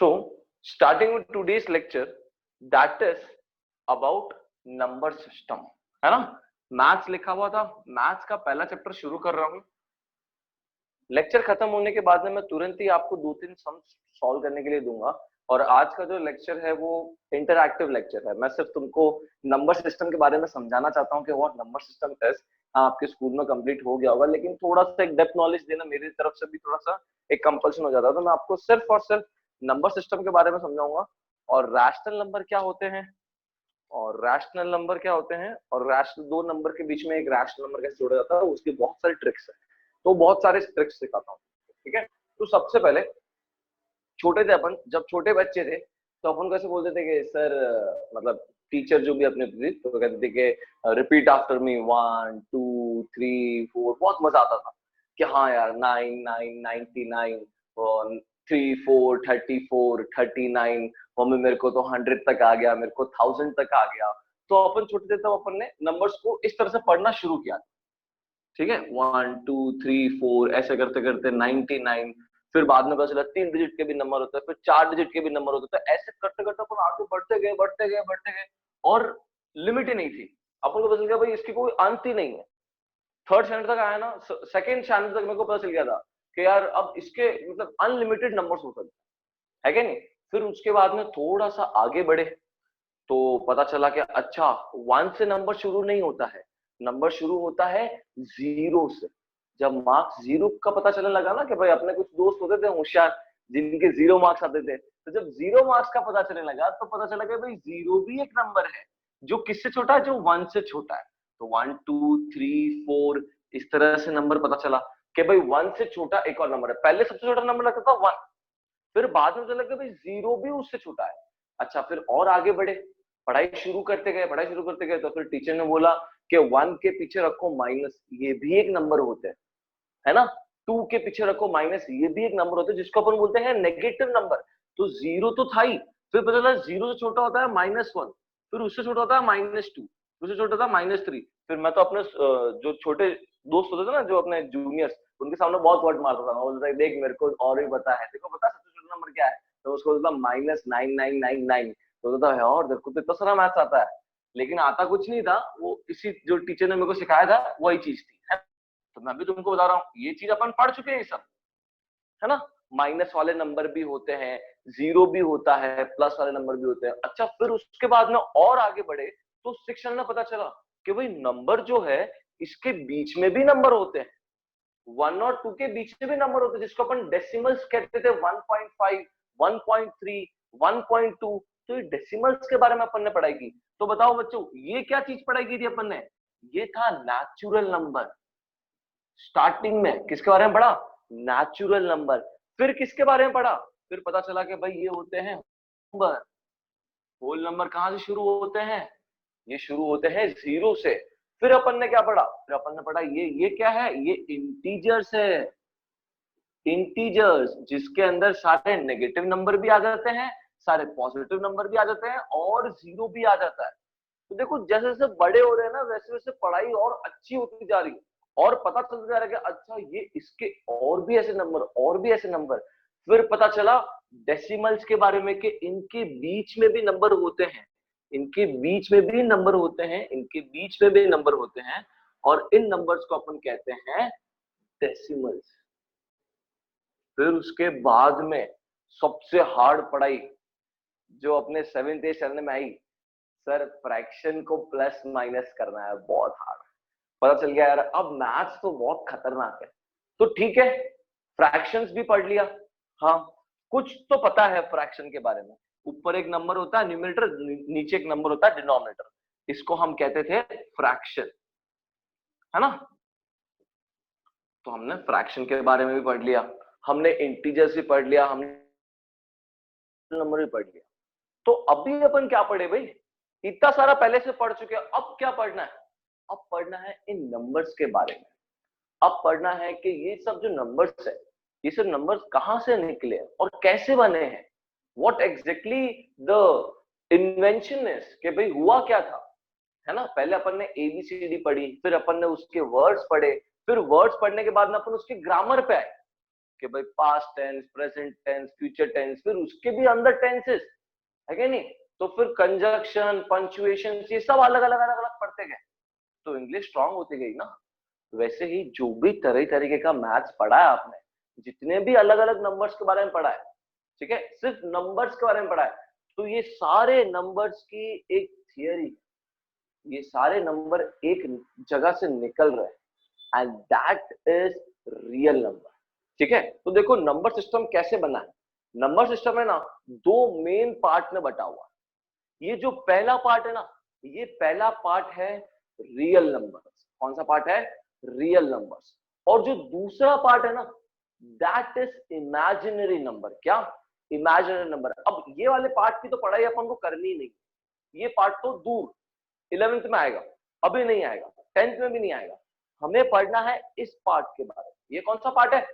So, starting with today's lecture, that is about number system, है ना। Maths लिखा हुआ था, मैथ्स का पहला चैप्टर शुरू कर रहा हूँ। लेक्चर खत्म होने के बाद में मैं तुरंत ही आपको 2-3 सम सॉल्व करने के लिए दूंगा। और आज का जो लेक्चर है वो इंटरैक्टिव लेक्चर है। मैं सिर्फ तुमको नंबर सिस्टम के बारे में समझाना चाहता हूँ कि व्हाट नंबर सिस्टम इज। आपके स्कूल में कंप्लीट हो गया होगा, लेकिन थोड़ा सा एक डेप्थ नॉलेज देना मेरी तरफ से भी थोड़ा सा एक कंपल्सन हो जाता है। तो मैं आपको सिर्फ और सिर्फ नंबर सिस्टम के बारे में समझाऊंगा, और रैशनल नंबर क्या होते हैं, और रैशनल नंबर क्या होते हैं, और रैशनल दो नंबर के बीच में एक रैशनल नंबर कैसे जोड़ा जाता है, उसकी बहुत सारी ट्रिक्स है। तो बहुत सारे ट्रिक्स सिखाता हूँ, ठीक है। तो सबसे पहले छोटे थे अपन, जब छोटे बच्चे थे तो अपन कैसे बोलते थे कि सर मतलब टीचर जो भी अपने थी तो कहते थे कि रिपीट आफ्टर मी 1 2 3 4। बहुत मजा आता था कि हाँ यार 9 9 99 और 3 4 34 39। मम्मी मेरे को तो 100 तक आ गया, मेरे को 1000 तक आ गया। तो अपन छोटे थे तब अपन ने नंबर्स को इस तरह से पढ़ना शुरू किया, ठीक है। 1 2 3 4 ऐसे करते करते 99, फिर बाद में पता चला 3 डिजिट के भी नंबर होते हैं, फिर 4 डिजिट के भी नंबर होते हैं। तो ऐसे करते करते अपन आगे बढ़ते गए बढ़ते गए बढ़ते गए, और लिमिट ही नहीं थी। अपन को पता चल गया भाई इसकी कोई अंत ही नहीं है। थर्ड स्टैंडर्ड तक आया ना, सेकंड स्टैंडर्ड तक मेरे को पता चल गया था कि यार अब इसके मतलब अनलिमिटेड नंबर्स हो सकते हैं, है क्या नहीं। फिर उसके बाद में थोड़ा सा आगे बढ़े तो पता चला कि अच्छा 1 से नंबर शुरू नहीं होता है, नंबर शुरू होता है 0 से। जब मार्क्स 0 का पता चलने लगा ना कि भाई अपने कुछ दोस्त होते थे होशियार जिनके 0 मार्क्स आते थे, तो जब 0 मार्क्स का पता चलने लगा तो पता चला कि भाई 0 भी एक नंबर है जो किससे छोटा है, जो 1 से छोटा है। तो 1 2 3 4 इस तरह से नंबर पता चला कि भाई 1 से छोटा एक और नंबर है। पहले सबसे छोटा नंबर लगता था 1, फिर बाद में चला कि भाई 0 भी उससे छोटा है। अच्छा फिर और आगे बढ़े, पढ़ाई शुरू करते गए पढ़ाई शुरू करते गए, तो फिर टीचर ने बोला कि 1 के पीछे रखो माइनस, ये भी एक नंबर होते हैं, है ना। 2 के पीछे रखो माइनस, ये भी एक नंबर होते हैं जिसको अपन बोलते हैं नेगेटिव नंबर। तो 0 तो था ही, फिर पता चला 0 से छोटा होता है -1, फिर उससे छोटा होता है -2, उससे छोटा होता है -3। फिर मैं तो अपने जो छोटे दोस्त होते थे ना, जो अपने जूनियर्स, उनके सामने बहुत वर्ड मारता था। बोलता था देख मेरे को और भी पता है, देखो पता सबसे छोटा नंबर क्या है, तो उसको बोलता -9999। तो बोलता है और देखो तो इतना सारा मैथ्स आता है, लेकिन आता कुछ नहीं था। वो इसी जो टीचर ने मेरे को सिखाया था वही चीज थी, है। तो मैं भी तुमको बता रहा हूँ ये चीज अपन पढ़ चुके हैं ये सब, है ना। माइनस वाले नंबर भी होते हैं, 0 भी होता है, प्लस वाले नंबर भी होते हैं। अच्छा फिर उसके बाद में और आगे बढ़े तो शिक्षण में पता चला कि भाई नंबर जो है इसके बीच में भी नंबर होते हैं, 1 और 2 के बीच में भी नंबर होते हैं जिसको अपन डेसिमल्स कहते थे। 1.5 1.3 1.2। तो ये डेसिमल्स के बारे में अपन ने पढ़ाई की। तो बताओ बच्चों ये क्या चीज पढ़ाई की थी अपन ने, ये था नेचुरल नंबर। स्टार्टिंग में किसके बारे में पढ़ा, नेचुरल नंबर। फिर किसके बारे में पढ़ा, फिर पता चला कि भाई ये होते हैं नंबर। होल नंबर कहां से शुरू होते हैं, ये शुरू होते हैं 0 से। फिर अपन ने क्या पढ़ा, फिर अपन ने पढ़ा ये क्या है, ये इंटीजर्स है। इंटीजर्स जिसके अंदर सारे नेगेटिव नंबर भी आ जाते हैं, सारे पॉजिटिव नंबर भी आ जाते हैं, और 0 भी आ जाता है। तो देखो जैसे जैसे बड़े हो रहे हैं ना, वैसे वैसे पढ़ाई और अच्छी होती जा रही है, और पता चलता जा रहा है कि अच्छा ये इसके और भी ऐसे नंबर, और भी ऐसे नंबर। फिर पता चला डेसिमल्स के बारे में कि इनके बीच में भी नंबर होते हैं, इनके बीच में भी नंबर होते हैं, इनके बीच में भी नंबर होते हैं, और इन नंबर्स को अपन कहते हैं डेसिमल्स। फिर उसके बाद में सबसे हार्ड पढ़ाई जो अपने 7th 8th में आई, सर फ्रैक्शन को प्लस माइनस करना है, बहुत हार्ड। पता चल गया यार अब मैथ्स तो बहुत खतरनाक है। तो ठीक है फ्रैक्शंस भी पढ़ लिया, हाँ कुछ तो पता है फ्रैक्शन के बारे में। ऊपर एक नंबर होता है न्यूमरेटर, नीचे एक नंबर होता है डिनोमिनेटर, इसको हम कहते थे फ्रैक्शन, है ना। तो हमने फ्रैक्शन के बारे में भी पढ़ लिया, हमने इंटीजर्स भी पढ़ लिया, हमने नंबर भी पढ़ लिया। तो अभी अपन क्या पढ़े भाई, इतना सारा पहले से पढ़ चुके हैं, अब क्या पढ़ना है, अब पढ़ना है इन नंबर्स के बारे में। अब पढ़ना है कि ये सब जो नंबर्स है, ये सब नंबर्स कहां से निकले और कैसे बने हैं, what exactly the invention is, कि भाई हुआ क्या था, है ना। पहले अपन ने एबीसीडी पढ़ी, फिर अपन ने उसके वर्ड्स पढ़े, फिर वर्ड्स पढ़ने के बाद में अपन उसके ग्रामर पे आए, कि भाई past tense, present tense, future tense, फिर उसके भी अंदर टेंसेस है कि नहीं, तो फिर कंजक्शन, पंक्चुएशन, ये सब अलग अलग अलग अलग पढ़ते गए, तो इंग्लिश स्ट्रांग होती गई ना। वैसे ही जो भी तरह तरीके का मैथ्स पढ़ा है आपने, जितने भी अलग अलग नंबर्स के बारे में पढ़ा है, ठीक है, सिर्फ नंबर्स के बारे में पढ़ा है, तो ये सारे नंबर्स की एक थियरी, ये सारे नंबर एक जगह से निकल रहे हैं, and that is real number. ठीक है, तो देखो नंबर सिस्टम कैसे बना है। नंबर सिस्टम है ना, दो मेन पार्ट में बटा हुआ है। ये जो पहला पार्ट है ना, ये पहला पार्ट है रियल नंबर्स। कौन सा पार्ट है? Real numbers. और जो दूसरा पार्ट है ना, दैट इज इमेजिनरी नंबर। क्या? Imaginary number. अब ये वाले पार्ट की तो पढ़ाई अपन को करनी नहीं, ये पार्ट तो दूर 11th में आएगा, अभी नहीं आएगा, 10th में भी नहीं आएगा। हमें पढ़ना है इस पार्ट के बारे में। ये कौन सा पार्ट है?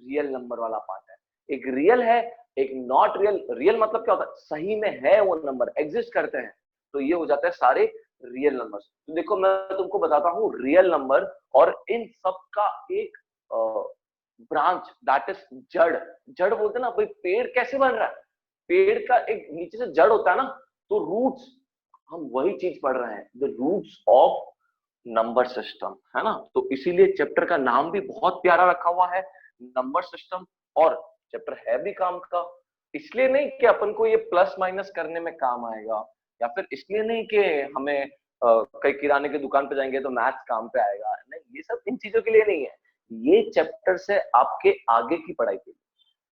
रियल नंबर वाला पार्ट है। एक रियल है, एक नॉट रियल। रियल मतलब क्या होता है? सही में है वो नंबर, एग्जिस्ट करते हैं, तो ये हो जाते हैं सारे रियल नंबर्स। तो देखो मैं तुमको बताता हूँ रियल नंबर और इन सब का एक ब्रांच, दैट इज जड़। जड़ बोलते हैं ना भाई, पेड़ कैसे बन रहा है? पेड़ का एक नीचे से जड़ होता है ना, तो रूट्स, हम वही चीज पढ़ रहे हैं, the roots of number system, है ना। तो इसीलिए चैप्टर का नाम भी बहुत प्यारा रखा हुआ है, नंबर सिस्टम। और चैप्टर है भी काम का, इसलिए नहीं कि अपन को ये प्लस माइनस करने में काम आएगा, या फिर इसलिए नहीं कि हमें कई किराने की दुकान पे जाएंगे तो मैथ्स काम पे आएगा, नहीं, ये सब इन चीजों के लिए नहीं है। ये चैप्टर से आपके आगे की पढ़ाई के लिए,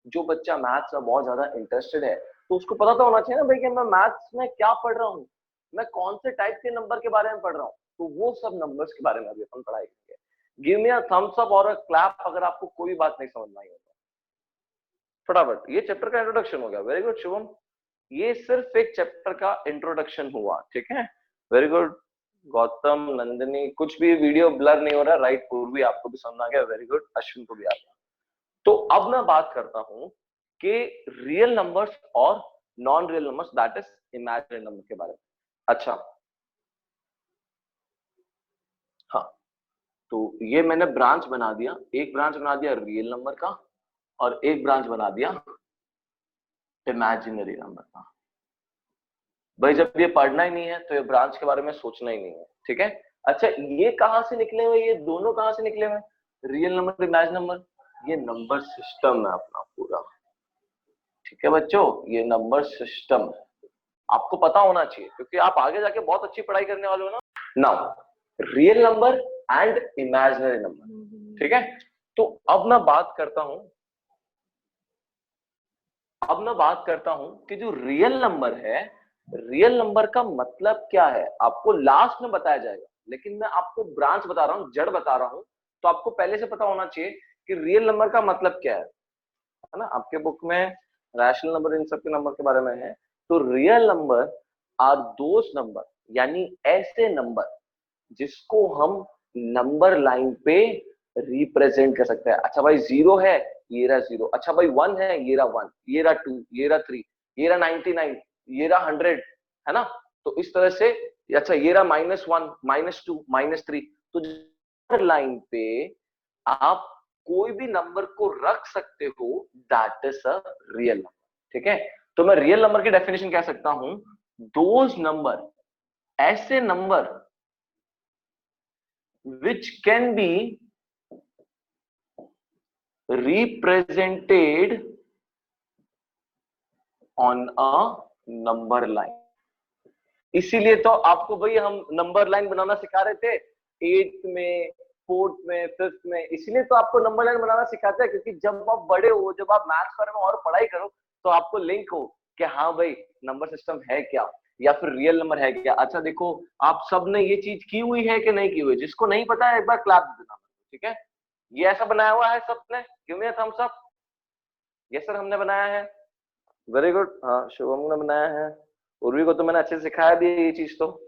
जो बच्चा मैथ्स में बहुत ज्यादा इंटरेस्टेड है, तो उसको पता तो होना चाहिए ना भाई कि मैं मैथ्स में क्या पढ़ रहा हूँ, मैं कौन से टाइप के नंबर के बारे में पढ़ रहा हूँ। तो वो सब नंबर्स के बारे में अभी अपन पढ़ाई करेंगे। Give me a thumbs up और अ क्लैप अगर आपको कोई बात नहीं समझ में आई हो तो। फटाफट, ये चैप्टर का इंट्रोडक्शन हो गया। वेरी गुड शुभम, ये सिर्फ एक चैप्टर का इंट्रोडक्शन हुआ, ठीक है। वेरी गुड गौतम, नंदिनी, कुछ भी वीडियो ब्लर नहीं हो रहा, राइट। पूर्वी आपको भी समझ आ गया, वेरी गुड। अश्विन को भी आ गया। तो अब मैं बात करता हूं कि रियल नंबर्स और non real numbers, that is imaginary number के बारे में। अच्छा, हाँ, तो ये मैंने ब्रांच बना दिया, एक ब्रांच बना दिया रियल नंबर का, और एक ब्रांच बना दिया इमेजिनरी नंबर का। भाई जब ये पढ़ना ही नहीं है तो ये ब्रांच के बारे में सोचना ही नहीं है, ठीक है। अच्छा, ये कहां से निकले हुए? ये दोनों कहां से निकले हुए? रियल नंबर, इमेजिनरी नंबर, ये नंबर सिस्टम है अपना पूरा, ठीक है बच्चों। ये नंबर सिस्टम है, आपको पता होना चाहिए, क्योंकि आप आगे जाके बहुत अच्छी पढ़ाई करने वाले हो ना। Now real number and imaginary number, ठीक है। तो अब मैं बात करता हूं कि जो रियल नंबर है, रियल नंबर का मतलब क्या है आपको लास्ट में बताया जाएगा, लेकिन मैं आपको ब्रांच बता रहा हूं, जड़ बता रहा हूं, तो आपको पहले से पता होना चाहिए कि रियल नंबर का मतलब क्या है ना। आपके बुक में रैशनल नंबर, इन सब के नंबर के बारे में है। तो real number are those number, यानी ऐसे नंबर जिसको हम नंबर लाइन पे रिप्रेजेंट कर सकते हैं। अच्छा भाई जीरो है, ये रहा जीरो। अच्छा भाई वन है, ये रहा वन, ये रहा टू, ये रहा थ्री, ये रहा 99, ये रहा 100, है ना। तो इस तरह से, अच्छा ये रहा -1, -2, -3। तो नंबर लाइन पे आप कोई भी नंबर को रख सकते हो, that is a real number, ठीक है। तो मैं रियल नंबर की डेफिनेशन कह सकता हूं, दोज नंबर, ऐसे number which can be represented on a number line। इसीलिए तो आपको भाई हम नंबर लाइन बनाना सिखा रहे थे 8th में, 4th में, 5th में। इसीलिए तो आपको नंबर लाइन बनाना सिखाते हैं, क्योंकि जब आप बड़े हो, जब आप मैथ्स बारे में और पढ़ाई करो, तो आपको लिंक हो कि हाँ भाई नंबर सिस्टम है क्या, या फिर रियल नंबर है क्या। अच्छा देखो, आप सब ने ये चीज की हुई है कि नहीं की हुई? जिसको नहीं पता है एक बार क्लैप दे देना, ठीक है। ये ऐसा बनाया हुआ है सबने, give me a thumbs up. Yes sir, हमने बनाया है। वेरी गुड, हाँ शुभम ने बनाया है। उर्वी को तो मैंने अच्छे से सिखाया भी है ये चीज तो।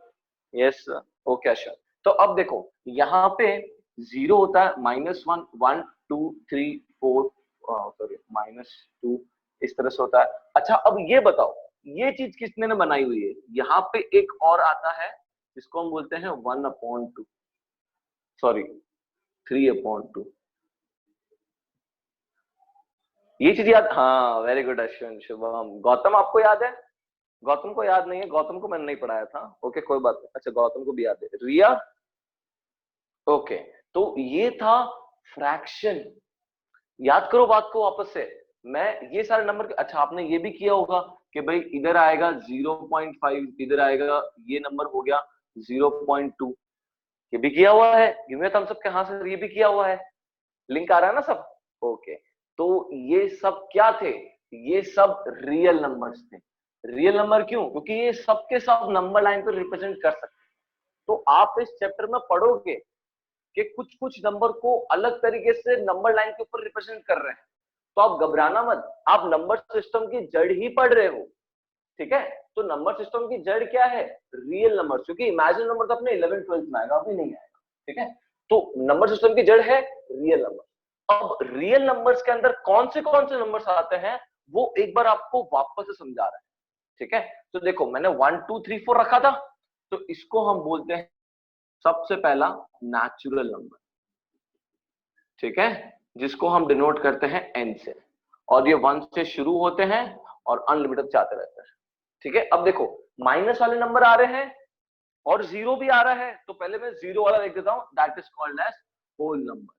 Yes sir, okay sure. तो अब देखो यहाँ पे जीरो होता है, -1, 1, 2, 3, 4, सॉरी -2, इस तरह से होता है। अच्छा अब ये बताओ, ये चीज किसने ने बनाई हुई है? यहाँ पे एक और आता है जिसको हम बोलते हैं 1/2, सॉरी 3/2। ये चीज याद, हाँ वेरी गुड अश्विन शुभम। गौतम आपको याद है? गौतम को याद नहीं है, गौतम को मैंने नहीं पढ़ाया था। ओके कोई बात नहीं, अच्छा गौतम को भी याद है। रिया, ओके। तो ये था फ्रैक्शन। याद करो बात को वापस से। मैं ये सारे नंबर, अच्छा आपने ये भी किया होगा कि भाई इधर आएगा 0.5, इधर आएगा, ये नंबर हो गया 0.2। ये भी किया हुआ है, गिव मी थम्स अप के, हाँ सर ये भी किया हुआ है। लिंक आ रहा है ना सब? ओके। तो ये सब क्या थे? ये सब रियल नंबर्स थे। रियल नंबर क्यों? क्योंकि ये सबके सब नंबर लाइन पर रिप्रेजेंट कर सकते। तो आप इस चैप्टर में पढ़ोगे कि कुछ कुछ नंबर को अलग तरीके से नंबर लाइन के ऊपर रिप्रेजेंट कर रहे हैं। तो आप घबराना मत, आप नंबर सिस्टम की जड़ ही पढ़ रहे हो। ठीक है? तो नंबर सिस्टम की जड़ क्या है? Real number. क्योंकि इमेजिन नंबर तो अपने 11 12 में आएगा, अभी नहीं आएगा। ठीक है? तो नंबर सिस्टम की जड़ है रियल नंबर। अब रियल नंबर्स के अंदर कौन से नंबर्स आते हैं, वो एक बार आपको वापस से समझा रहा है। ठीक है? तो देखो मैंने 1 2 3 4 रखा था, तो इसको हम बोलते हैं सबसे पहला नेचुरल नंबर। ठीक है? जिसको हम डिनोट करते हैं एन से, और ये 1 से शुरू होते हैं और अनलिमिटेड जाते रहते हैं। ठीक है? अब देखो माइनस वाले नंबर आ रहे हैं और जीरो भी आ रहा है, तो पहले मैं जीरो वाला लिख देता हूं, that is called as whole number.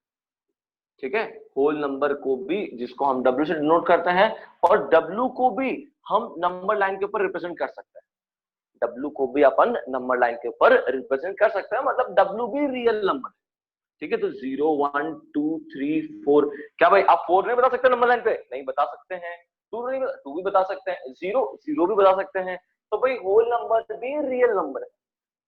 ठीक है? होल नंबर को भी, जिसको हम डब्ल्यू से डिनोट करते हैं, और डब्ल्यू को भी हम नंबर लाइन के ऊपर रिप्रेजेंट कर सकते हैं। डब्ल्यू को भी अपन नंबर लाइन के ऊपर रिप्रेजेंट कर सकते हैं, मतलब डब्ल्यू भी रियल नंबर। ठीक है? तो 0 1 2 3 4, क्या भाई आप 4 नहीं बता सकते नंबर लाइन पे? नहीं बता सकते हैं। 2 नहीं, 2 भी बता सकते हैं, 0 0 भी बता सकते हैं। तो भाई होल नंबर भी रियल नंबर है।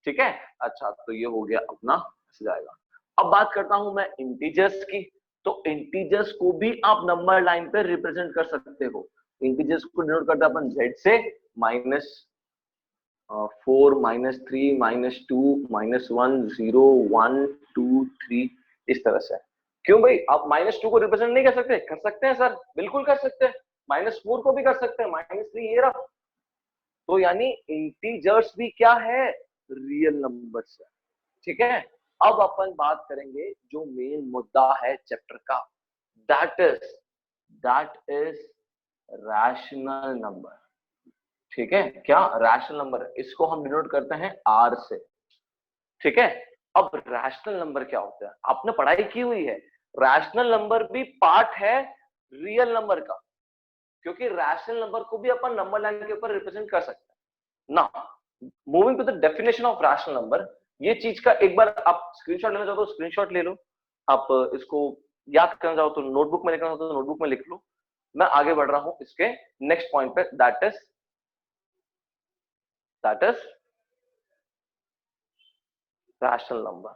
ठीक है? अच्छा तो ये हो गया अपना, ऐसे जाएगा। अब बात करता हूं मैं इंटीजर्स की। तो इंटीजर्स को भी आप नंबर लाइन पे रिप्रेजेंट कर सकते हो। इंटीजर्स को डिनोट करते हैं अपन जेड से, -4 -3 -2 -1 0 1 2 3, इस तरह से। क्यों भाई आप -2 को रिप्रेजेंट नहीं कर सकते? कर सकते हैं सर, बिल्कुल कर सकते हैं। -4 को भी कर सकते हैं, -3 ये रहा। तो यानी इंटीजर्स भी क्या है? रियल नंबर्स है। ठीक है? अब अपन बात करेंगे जो मेन मुद्दा है चैप्टर का, दैट इज रैशनल नंबर। ठीक है? क्या रैशनल नंबर? इसको हम डिनोट करते हैं आर से। ठीक है? अब रैशनल नंबर क्या होता है, आपने पढ़ाई की हुई है। रैशनल नंबर भी पार्ट है रियल नंबर का, क्योंकि रैशनल नंबर को भी अपन नंबर लाइन के ऊपर रिप्रेजेंट कर सकते हैं ना। Moving to the definition of rational number, ये चीज का एक बार आप स्क्रीनशॉट लेना चाहो तो स्क्रीनशॉट ले लो। आप इसको याद करना चाहो तो नोटबुक में लिखना चाहो तो नोटबुक में लिख लो। मैं आगे बढ़ रहा हूं इसके नेक्स्ट पॉइंट पे, दैट इज रैशनल नंबर।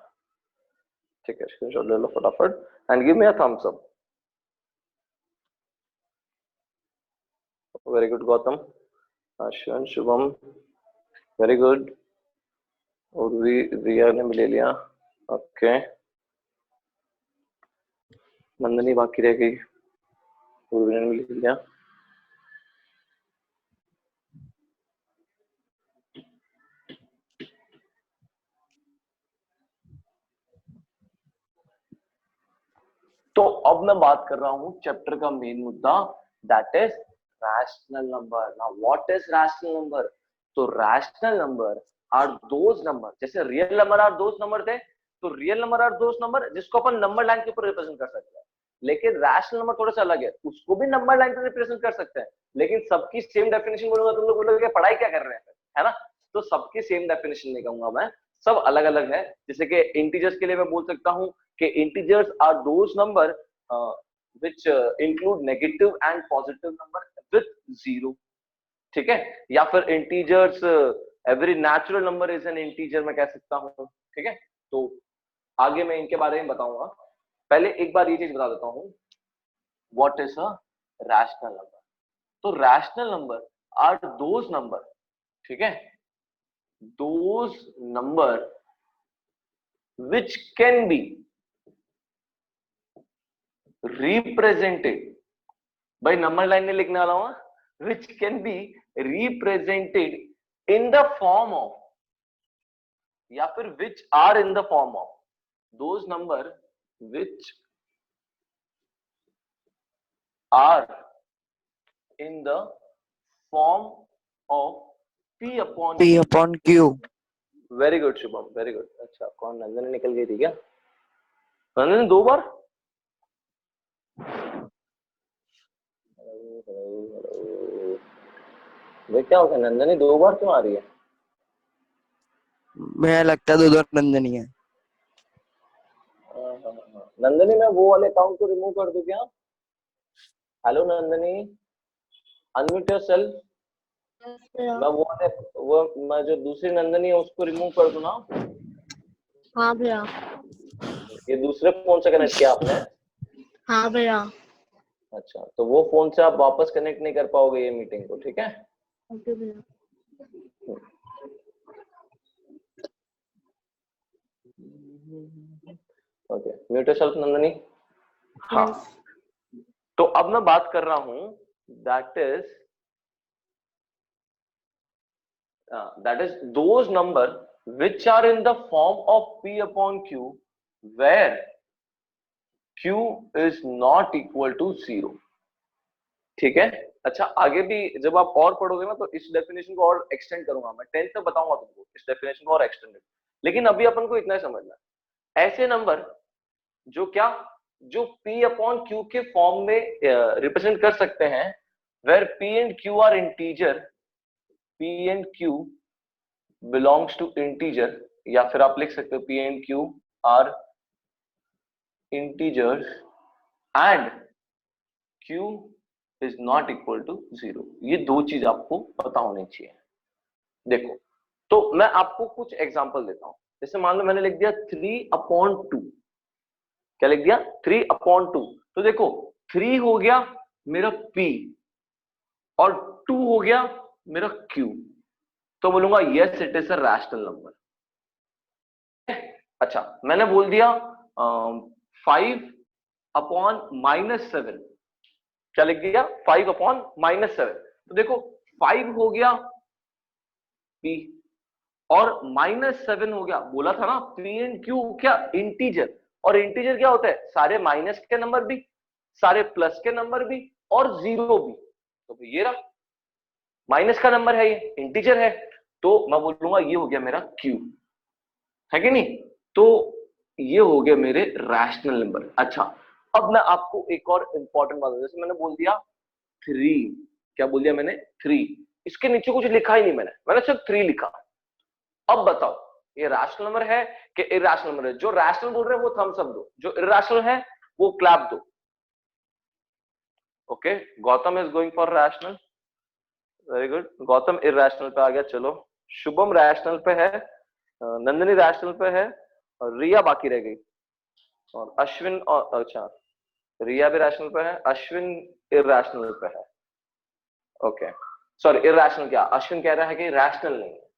ठीक है? स्क्रीनशॉट ले लो फटाफट and give me a thumbs up. Very good Gautam, Ashwin, Shubham, very good. Urvi, Riya ने भी ले लिया। ओके, नंदनी बाकी रह गई, उर्वी ने भी ले लिया। तो अब मैं बात कर रहा हूं चैप्टर का मेन मुद्दा, that is rational number. Now what is rational number? तो rational number are those number, जैसे real number are those number थे, तो real number are those number जिसको अपन नंबर लाइन के ऊपर रिप्रेजेंट कर सकते हैं। लेकिन रैशनल नंबर थोड़ा सा अलग है, उसको भी नंबर लाइन पे रिप्रेजेंट कर सकते हैं, लेकिन सबकी सेम डेफिनेशन बोलूंगा तुम लोग बोलोगे पढ़ाई क्या कर रहे हैं, है ना? तो सबकी सेम डेफिनेशन नहीं कहूंगा मैं, सब अलग अलग है। जैसे कि इंटीजर्स के लिए मैं बोल सकता हूं कि integers are those number which include negative and positive number with zero। ठीक है? या फिर integers every natural number is an integer मैं कह सकता हूं। ठीक है? तो आगे मैं इनके बारे में बताऊंगा, पहले एक बार ये चीज बता देता हूं, what is a rational number? तो rational number are those number, ठीक है, those number which can be represented, भाई नंबर लाइन में लिखने वाला हूं, which can be represented in the form of, या फिर which are in the form of those number which are in the form of P upon Q. Very good Shubham, very good. अच्छा, कौन नंदनी निकल गई थी क्या? नंदनी 2 बार? वे क्या हो गया, नंदनी 2 बार क्यों आ रही है? मैं लगता है 2 नंदनी है। नंदनी मैं वो वाले अकाउंट को रिमूव कर दूं क्या? Hello Nandini, unmute yourself. मैं जो दूसरी नंदनी है उसको रिमूव कर दूं ना? हाँ भैया। ये दूसरे फोन से कनेक्ट किया आपने? हाँ भैया। अच्छा, तो वो फोन से आप वापस कनेक्ट नहीं कर पाओगे ये मीटिंग को, ठीक है? ओके भैया। Okay, mute yourself Nandini. हाँ, तो अब मैं बात कर रहा हूं that is those number which are in the form of P upon Q where Q is not equal to 0, ठीक है? अच्छा, आगे भी जब आप और पढ़ोगे ना तो इस डेफिनेशन को और एक्सटेंड करूंगा मैं, 10th तक बताऊंगा तुमको इस डेफिनेशन को और एक्सटेंड। लेकिन अभी अपन को इतना ही समझना है, ऐसे नंबर जो क्या, जो P अपॉन Q के फॉर्म में रिप्रेजेंट कर सकते हैं, where P and Q are integer, P and Q belongs to integer, या फिर आप लिख सकते हो P and Q are integers and Q is not equal to 0। ये 2 चीज आपको पता होनी चाहिए। देखो, तो मैं आपको कुछ एग्जांपल देता हूं। जैसे मान लो मैंने लिख दिया 3/2, क्या लिख दिया? 3/2। तो देखो 3 हो गया मेरा P और 2 हो गया मेरा Q, तो बोलूंगा yes it is a rational number. अच्छा, मैंने बोल दिया 5/-7, क्या लिख दिया? 5/-7। तो देखो 5 हो गया P और -7 हो गया। बोला था ना P एंड Q क्या इंटीजर, और इंटीजर क्या होता है? सारे माइनस के नंबर भी, सारे प्लस के नंबर भी और 0 भी। तो ये रहा माइनस का नंबर है, ये इंटीजर है, तो मैं बोलूंगा ये हो गया मेरा Q, है कि नहीं? तो ये हो गया मेरे रैशनल नंबर। अच्छा, अब मैं आपको एक और इंपॉर्टेंट बात, जैसे मैंने बोल दिया 3, क्या बोल दिया मैंने? 3, इसके नीचे कुछ लिखा ही नहीं मैंने सिर्फ 3 लिखा। अब बताओ ये रैशनल नंबर है कि इरैशनल नंबर है? जो रैशनल बोल रहे हैं वो थम्स अप दो, जो इरैशनल है वो क्लैप दो। Okay, Gautam is going for rational, very good. Gautam irrational पे आ गया। चलो, शुभम रैशनल पे है, नंदिनी रैशनल पे है, और रिया बाकी रह गई, और अश्विन, और अच्छा रिया भी रैशनल पे है, अश्विन इरैशनल पे है। ओके, सॉरी इरैशनल, क्या अश्विन कह रहा है कि रैशनल नहीं है,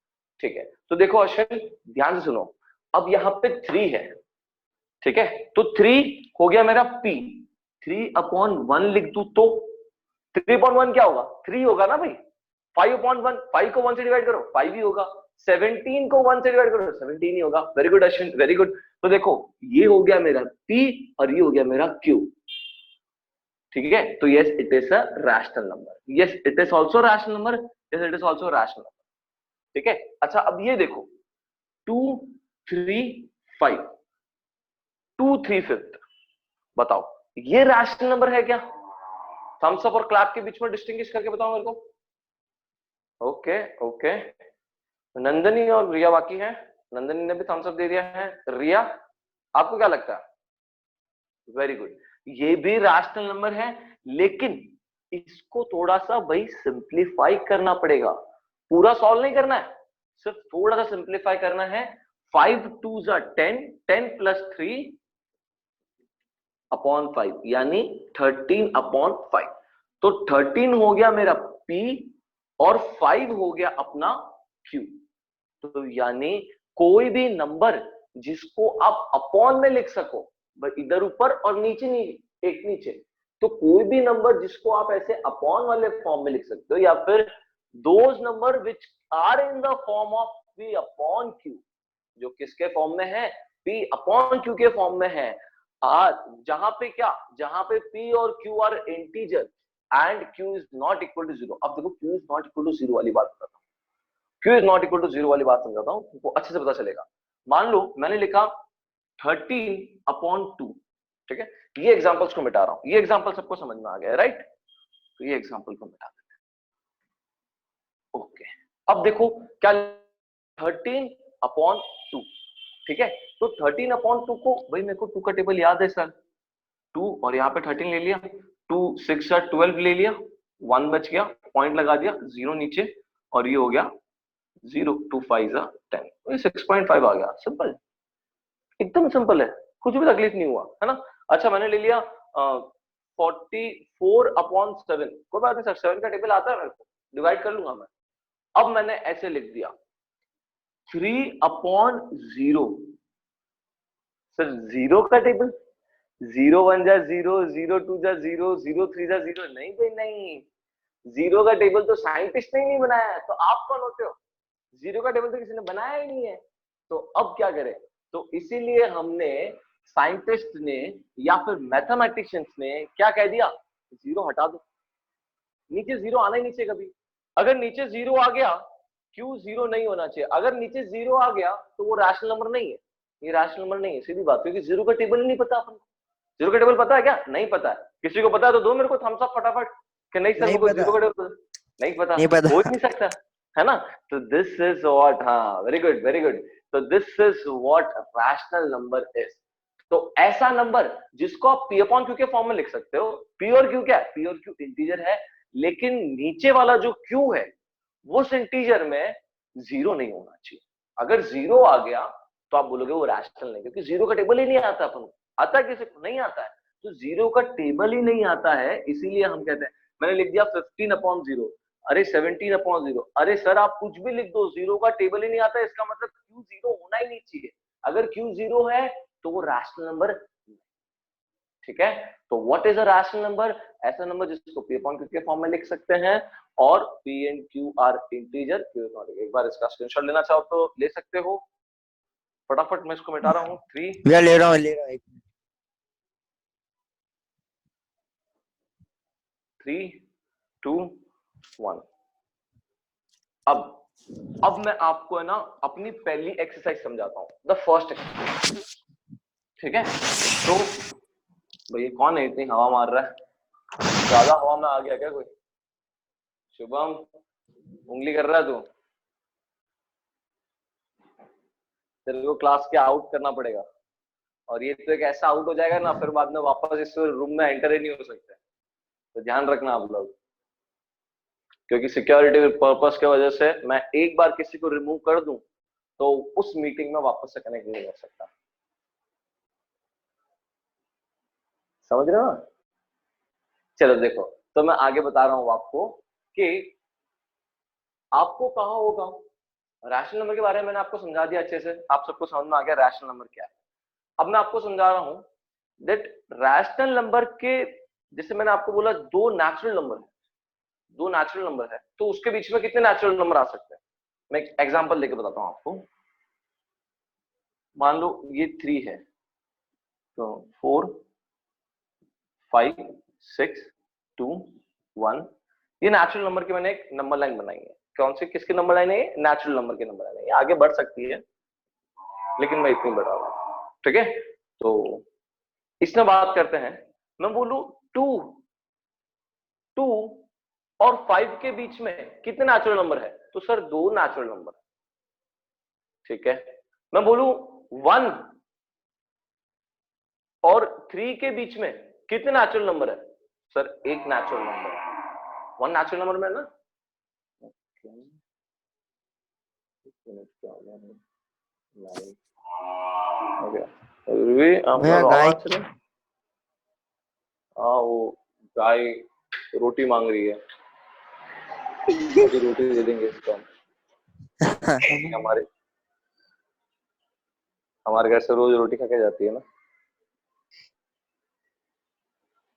ठीक है? तो देखो अश्विन ध्यान से सुनो, अब यहाँ पे 3 है, ठीक है? तो 3 हो गया मेरा P, 3/1 लिख दूं तो 3/1 क्या होगा? 3 होगा ना भाई। 5/1, 5 को 1 से डिवाइड करो 5 ही होगा, 17 को 1 से डिवाइड करो 17 ही होगा। Very good Ashwin, very good. तो देखो ये हो गया मेरा P और ये हो गया मेरा Q, ठीक है? तो yes it is a rational number, yes it is also rational number, yes it is also rational number, ठीक है? अच्छा, अब ये देखो 2 3 5, 2 3 5, बताओ ये रैशनल नंबर है क्या? थम्स अप और क्लैप के बीच में डिस्टिंग्विश करके बताओ मेरे को। ओके ओके, नंदनी और रिया बाकी है। नंदनी ने भी थम्स अप दे दिया है। रिया, आपको क्या लगता है? वेरी गुड, ये भी रैशनल नंबर है, लेकिन इसको थोड़ा सा भाई सिंप्लीफाई करना पड़ेगा, पूरा सॉल्व नहीं करना है, सिर्फ थोड़ा सा सिंप्लीफाई करना है। 5 2s are 10, 10 plus 3/5 यानी 13/5। तो 13 हो गया मेरा P और 5 हो गया अपना Q। तो यानी कोई भी नंबर जिसको आप अपॉन में लिख सको, इधर ऊपर और नीचे नहीं, एक नीचे, तो कोई भी नंबर जिसको आप ऐसे अपॉन वाले फॉर्म में लिख सकते हो, या फिर those number which are in the form of P upon Q, जो किसके फॉर्म में है? P अपॉन Q के फॉर्म में है, जहां पे क्या, जहां पे p और q are integer and q is not equal to 0। अब देखो q is not equal to 0 वाली बात बताता हूँ, q is not equal to 0 वाली बात समझाता हूँ, तुमको अच्छे से पता चलेगा। मान लो मैंने लिखा 13/2, ठीक है, ये एग्जांपल्स को मिटा रहा हूं, ये एग्जांपल सबको समझ में आ गया है, राइट? तो ये एग्जांपल को मिटा देते हैं। ओके, अब देखो क्या 13/2, ठीक है, तो 13/2 को, भाई मेरे को 2 का टेबल याद है सर, 2 और यहाँ पे 13 ले लिया, 2 6 या 12 ले लिया, 1 बच गया, पॉइंट लगा दिया, 0 नीचे, और ये हो गया 0, 2 5 10, 6.5 आ गया। सिंपल, एकदम सिंपल है, कुछ भी तकलीफ नहीं हुआ, है ना? अच्छा, मैंने ले लिया 44/7, कोई बात नहीं सर, 7 का टेबल आता है मेरे को, डिवाइड कर लूंगा मैं। अब मैंने ऐसे लिख दिया 3/0, सर 0 का टेबल, 0 1 जा 0, 0 2 जा 0, 0 3 जा 0, नहीं भाई नहीं, 0 का टेबल तो साइंटिस्ट ने ही नहीं बनाया है, तो आप कौन होते हो? 0 का टेबल तो किसी ने बनाया ही नहीं है। तो अब क्या करें? तो इसीलिए हमने, साइंटिस्ट ने या फिर मैथमेटिशियंस ने क्या कह दिया, 0 हटा दो, नीचे 0 आना ही नहीं चाहिए कभी। अगर नीचे 0 आ गया, क्यों 0 नहीं होना चाहिए? अगर नीचे 0 आ गया तो वो रैशनल नंबर नहीं है, ये रैशनल नंबर नहीं है, सीधी बात, क्योंकि 0 का टेबल ही नहीं पता अपन को। 0 का टेबल पता है क्या? नहीं पता है। किसी को पता है तो दो मेरे को थम्स अप फटाफट, कि नहीं सर नहीं मेरे को पता। 0 का टेबल नहीं पता, नहीं पता। हो ही नहीं सकता, है ना? तो दिस इज व्हाट, हाँ वेरी गुड वेरी गुड, तो this is what rational number is. तो ऐसा नंबर जिसको आप p अपॉन q के फॉर्म में लिख सकते हो, p और q क्या है? p और q इंटीजर है, लेकिन नीचे वाला जो q है वो उस इंटीजर में 0 नहीं होना चाहिए। अगर 0 आ गया तो आप बोलोगे वो रैशनल नहीं, क्योंकि 0 का टेबल ही नहीं आता अपन को। आता है किसी को? नहीं आता है। तो 0 का टेबल ही नहीं आता है, इसीलिए हम कहते हैं, मैंने लिख दिया 15/0, अरे 17/0, अरे सर आप कुछ भी लिख दो, 0 का टेबल ही नहीं आता है, इसका मतलब q 0 होना ही नहीं चाहिए। अगर q 0 है तो वो रैशनल नंबर, ठीक है? तो what is a rational number? ऐसा नंबर जिसको p अपॉन q के फॉर्म में लिख सकते हैं, और p and q are integer, q is not. एक बार इसका स्क्रीनशॉट लेना चाहो तो ले सकते हो, फटाफट मैं इसको मिटा रहा हूँ। 3 भैया ले रहा हूँ एक मिनट। 3 2 1। अब मैं आपको है ना अपनी पहली एक्सरसाइज समझाता हूँ, द फर्स्ट एक्सरसाइज, ठीक है? तो भैया कौन है इतनी हवा मार रहा है? ज्यादा हवा में आ गया क्या कोई? शुभम, उंगली कर रहा है तू? तेरे को क्लास के आउट करना पड़ेगा, और ये तो एक ऐसा आउट हो जाएगा ना, फिर बाद में वापस इस रूम में एंटर ही नहीं हो सकते। तो ध्यान रखना आप लोग, क्योंकि सिक्योरिटी पर्पस की वजह से मैं एक बार किसी को रिमूव कर दूं तो उस मीटिंग में वापस से कनेक्ट नहीं कर सकता। समझ रहे हो ना? चलो देखो, तो मैं आगे बता रहा हूं आपको कि आपको कहां होगा, रैशनल नंबर के बारे में मैंने आपको समझा दिया अच्छे से, आप सबको समझ में आ गया रैशनल नंबर क्या है। अब मैं आपको समझा रहा हूं दैट रैशनल नंबर के, जैसे मैंने आपको बोला दो नेचुरल नंबर है, दो नेचुरल नंबर है, तो उसके बीच में कितने नेचुरल नंबर आ सकते हैं? मैं एक एग्जांपल लेके बताता हूं आपको। मान लो ये 3 है, तो 4 5 6 2 1, ये नेचुरल नंबर की मैंने एक नंबर लाइन बनाई है। कौन सी, किसकी नंबर लाइन है? नेचुरल नंबर की नंबर लाइन है। आगे बढ़ सकती है लेकिन मैं इतनी बढ़ा रहा हूं, ठीक है? तो इसमें बात करते हैं, मैं बोलू 2 2 और 5 के बीच में कितने नेचुरल नंबर है? तो सर 2 नेचुरल नंबर, ठीक है। मैं बोलू 1 और 3 के बीच में कितने नेचुरल नंबर है? सर एक नेचुरल नंबर है, 1 नेचुरल नंबर में ना। भैया गाय वो गाय रोटी मांग रही है, अभी रोटी दे देंगे इसको हम। हमारे हमारे घर से रोज रोटी खा के जाती है ना।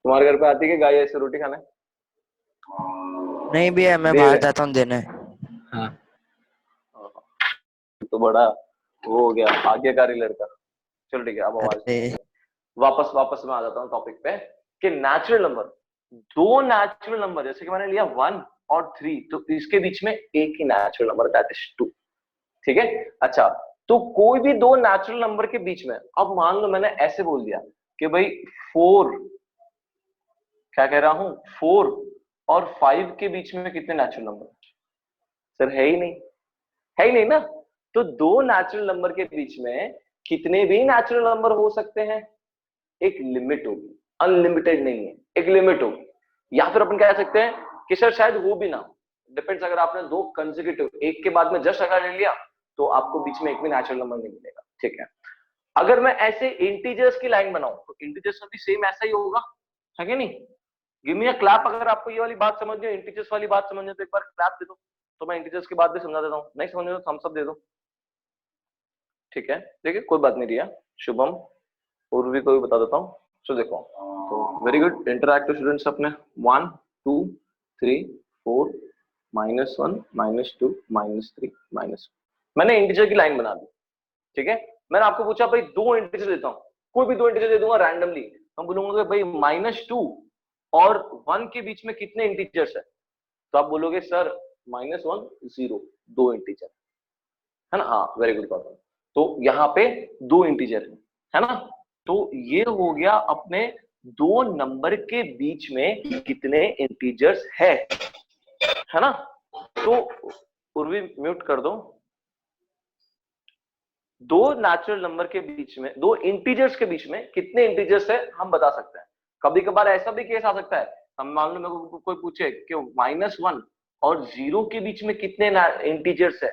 तुम्हारे घर पे आती है कि गाय ऐसे रोटी खाने? नहीं भैया, मैं दे बाहर रहे। जाता हूँ देने। हाँ, तो बड़ा वो हो गया आज्ञाकारी लड़का। चलो ठीक है, अब आवाज अरे वापस वापस मैं आ जाता हूँ टॉपिक पे कि नेचुरल नंबर, दो नेचुरल नंबर जैसे कि मैंने लिया 1 और 3, तो इसके बीच में एक ही नेचुरल नंबर दैट इज 2। ठीक है, अच्छा तो कोई भी दो नेचुरल नंबर के बीच में, अब मान लो मैंने ऐसे बोल दिया कि भाई 4, क्या कह रहा हूं, 4 और 5 के बीच में कितने नेचुरल नंबर? सर है ही नहीं, है ही नहीं ना। तो दो नेचुरल नंबर के बीच में कितने भी नेचुरल नंबर हो सकते हैं, एक लिमिट होगी, अनलिमिटेड नहीं है, एक लिमिट होगी। या फिर अपन कह सकते हैं कि सर शायद वो भी ना, डिपेंड्स, अगर आपने दो कंसेक्यूटिव एक के बाद में जस्ट अगर ले लिया तो आपको बीच में एक भी नेचुरल नंबर नहीं मिलेगा। ठीक है, अगर मैं ऐसे इंटीजर्स की लाइन बनाऊं तो इंटीजर्स में भी सेम ऐसा ही होगा, है कि नहीं? गिव मी अ क्लैप अगर आपको ये वाली बात समझ में, इंटीजर्स वाली बात समझ में, तो एक बार क्लैप दे दो, तो मैं इंटीजर्स की बात भी समझा देता हूं, नहीं समझ में तो थम्स अप दे दो। ठीक है, देखिए कोई बात नहीं, रिया, शुभम, उर्वी को भी बता देता हूँ। सो देखो, तो वेरी गुड इंटरैक्टिव स्टूडेंट्स, अपने 1 2 3 4 -1 -2 -3 -1, मैंने इंटीजर की लाइन बना दी। ठीक है, मैंने आपको पूछा भाई दो इंटीजर देता हूँ, कोई भी दो इंटीजर दे दूंगा रैंडमली, हम बोलूंगा भाई -2 और 1 के बीच में कितने इंटीजर्स है, तो आप बोलोगे सर -1 0, दो इंटीजर, है ना? हाँ वेरी गुड बात। तो यहाँ पे दो इंटीजर है ना, तो ये हो गया अपने दो नंबर के बीच में कितने इंटीजर्स है ना? तो उर्वी म्यूट कर दो। दो नेचुरल नंबर के बीच में, दो इंटीजर्स के बीच में कितने इंटीजर्स है हम बता सकते हैं। कभी कभार ऐसा भी केस आ सकता है, हम मान लो मेरे को कोई पूछे कि -1 और 0 के बीच में कितने इंटीजर्स है,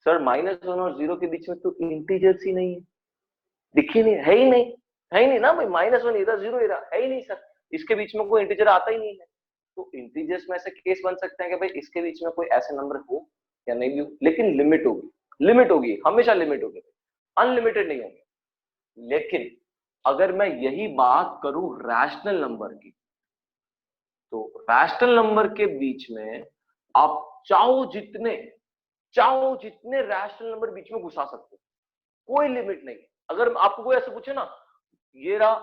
सर -1 और 0 के बीच में तो इंटीजर्स ही नहीं है, दिखी नहीं, है ही नहीं, है ही नहीं ना भाई, -1 इधर 0 इधर, है ही नहीं सर, इसके बीच में कोई इंटीजर आता ही नहीं है। तो इंटीजर्स में ऐसे केस बन सकते हैं कि भाई इसके बीच में कोई ऐसे नंबर हो या नहीं भी हो, लेकिन लिमिट होगी, लिमिट होगी, हमेशा लिमिट होगी, अनलिमिटेड नहीं होंगे। लेकिन अगर मैं यही बात करूं रैशनल नंबर की, तो रैशनल नंबर के बीच में आप चाहो जितने रैशनल नंबर बीच में घुसा सकते हो, कोई लिमिट नहीं। अगर आपको कोई ऐसे पूछे ना, ये रहा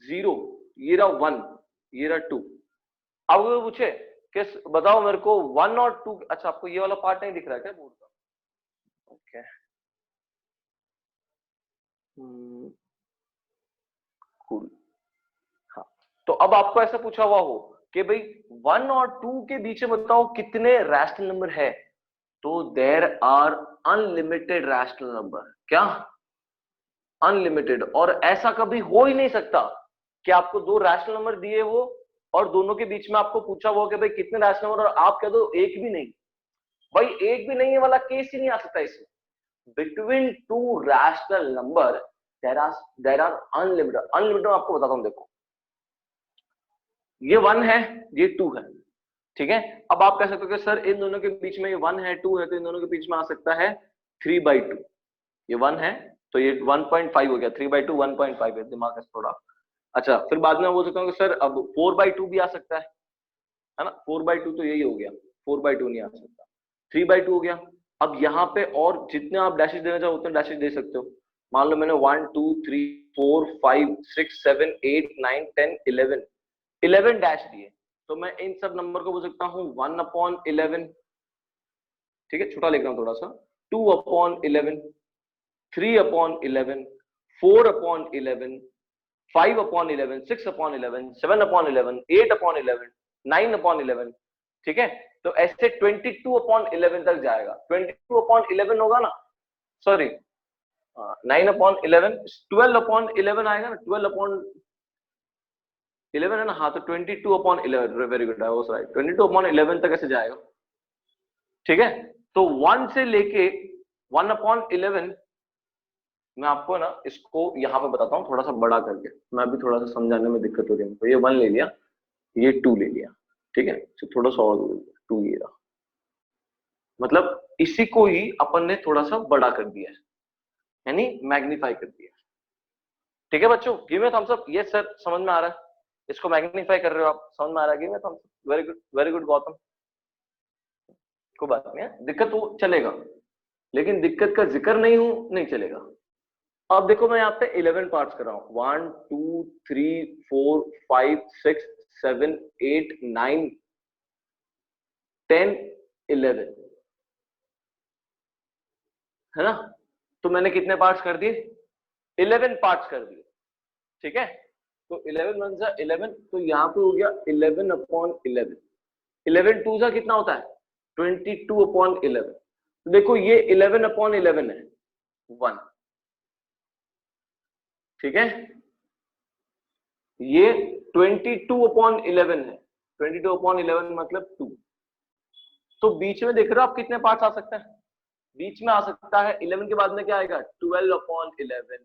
0, ये रहा 1, ये रहा 2, आपको पूछे कि बताओ मेरे को 1 और 2, अच्छा आपको ये वाला पार्ट नहीं दिख रहा है क्या बोर्ड का? ओके, कूल, हाँ, तो अब आपको ऐसा पूछा हुआ हो कि भाई 1 और 2 के बीच में बताओ कितने रैशनल नंबर है, तो there are unlimited rational number. क्या? अनलिमिटेड। और ऐसा कभी हो ही नहीं सकता कि आपको दो रैशनल नंबर दिए हो और दोनों के बीच में आपको पूछा हुआ कि भाई कितने रैशनल नंबर, और आप कह दो एक भी नहीं। भाई एक भी नहीं है वाला केस ही नहीं आ सकता इसमें। Between two rational number there are unlimited. Unlimited आपको बताता हूं, देखो ये 1 है, ये 2 है, ठीक है। अब आप कह सकते हो कि सर इन दोनों के बीच में ये 1 है 2 है, तो इन दोनों के बीच में आ सकता है 3/2। ये 1 है तो ये 1.5 हो गया, 3/2 1.5 है, दिमाग है थोड़ा। अच्छा, फिर बाद में बोल सकता हूँ कि सर अब 4/2 भी आ सकता है ना। 4/2 तो यही हो गया, 4/2 नहीं आ सकता, 3/2 हो गया। अब यहाँ पे और जितने आप डैशेज देना चाहो उतने डैशेज दे सकते हो। मान लो मैंने 1 2 3 4 5 6 7 8 9 10 11 डैश दिए, तो मैं इन सब नंबर को बोल सकता हूँ 1/11, ठीक है, छोटा लिख रहा हूँ थोड़ा सा, 2/11, 3/11, 4/11, 5/11, 6/11, 7/11, 8/11, 9/11, ठीक है। तो ऐसे 22/11 तक जाएगा। 22/11 होगा ना, सॉरी 9/11, 12/11 आएगा ना, 12/11 है ना, हाँ, तो 22/11, very good, I was right, 22/11 तक ऐसे जाएगा, ठीक है। तो 1 से लेके 1/11 मैं आपको ना इसको यहाँ पे बताता हूँ थोड़ा सा बड़ा करके, मैं अभी थोड़ा सा समझाने में दिक्कत हो रही है। तो ये 1 ले लिया, ये 2 ले लिया, ठीक है, तो थोड़ा सा और 2 ये रहा, मतलब इसी को ही अपन ने थोड़ा सा बड़ा कर दिया है, यानी मैग्नीफाई कर दिया, ठीक है बच्चों। गिव मी थम्स अप, ये सर समझ में आ रहा है, इसको मैग्नीफाई कर रहे हो आप, समझ में आ रहा है, give me thumbs up, very good Gautam. कोई बात नहीं है, दिक्कत हो चलेगा, लेकिन दिक्कत का जिक्र नहीं हो नहीं चलेगा, अब देखो मैं यहाँ पे 11 पार्ट्स कर रहा हूँ, 1 2 3 4 5 6 7 8 9 10 11, है ना? तो मैंने कितने पार्ट्स कर दिए? 11 पार्ट्स कर दिए, ठीक है? तो 11 वन जा 11, तो यहाँ पे हो गया 11 अपॉन 11, 11 टू जा कितना होता है? 22 अपॉन 11। तो देखो ये 11 अपॉन 11 है 1, ठीक है? ये 22 अपॉन 11 है, 22 अपॉन 11 मतलब 2। तो बीच में देख रहे हो आप कितने पार्ट्स आ सकते हैं? बीच में आ सकता है 11 के बाद में क्या आएगा? 12 upon 11,